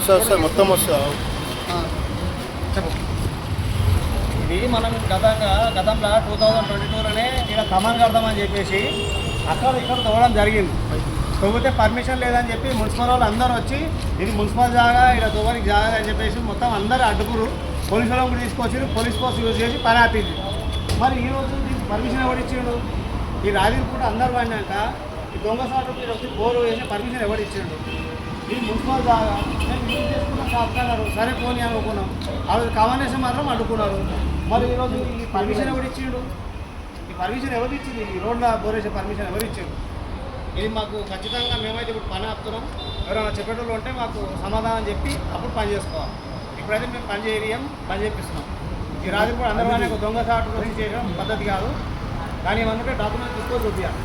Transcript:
Sir sir మొత్తం వస్తా ఇది మనం గతంలో 2022లోనే ఇలా కమాన్ కడదామని చెప్పేసి అక్కడ ఇక్కడ తవ్వడం జరిగింది. తవ్వితే పర్మిషన్ లేదని చెప్పి మున్సిపల్ వాళ్ళు అందరూ వచ్చి ఇది మున్సిపల్ జాగా ఇలా తవ్వడానికి జాగా అని చెప్పేసి మొత్తం అందరూ అడ్డుకురు. పోలీసు వాళ్ళని కూడా తీసుకొచ్చి పోలీస్ ఫోర్స్ యూజ్ చేసి పని ఆపింది. మరి ఈరోజు దీనికి పర్మిషన్ ఎవరు ఇచ్చిండు? ఈ రాజీవ్ కూడా అందరూ పడినాక ఈ దొంగ సాటు మీరు వచ్చి బోరు వేసి పర్మిషన్ ఎవరు ఇచ్చిండు? ఇది మున్సిపల్ జాగా మేము యూజ్ చేసుకున్నాం కాపుతున్నారు, సరే పోనీ అనుకున్నాం. ఆ రోజు కాంబినేషన్ మాత్రం అడ్డుకున్నారు. మరి ఈరోజు ఈ పర్మిషన్ ఎవరు ఇచ్చిండు? ఈ పర్మిషన్ ఎవరు ఇచ్చింది? ఈ రోడ్ల బోరేసే పర్మిషన్ ఎవరు ఇచ్చిండు? ఇది మాకు ఖచ్చితంగా మేమైతే ఇప్పుడు పని ఆపుతున్నాం. ఎవరైనా చెప్పేటోళ్ళు ఉంటే మాకు సమాధానం చెప్పి అప్పుడు పని చేసుకోవాలి. ఇప్పుడైతే మేము పని చేయలేం, పని చేపిస్తున్నాం. ఈ రాజు కూడా అందరూ దొంగ సాటు చేయడం పద్ధతి కాదు. కానీ ఏమనుకుంటే డాక్యుమెంట్ తీసుకొని చూపించాలి.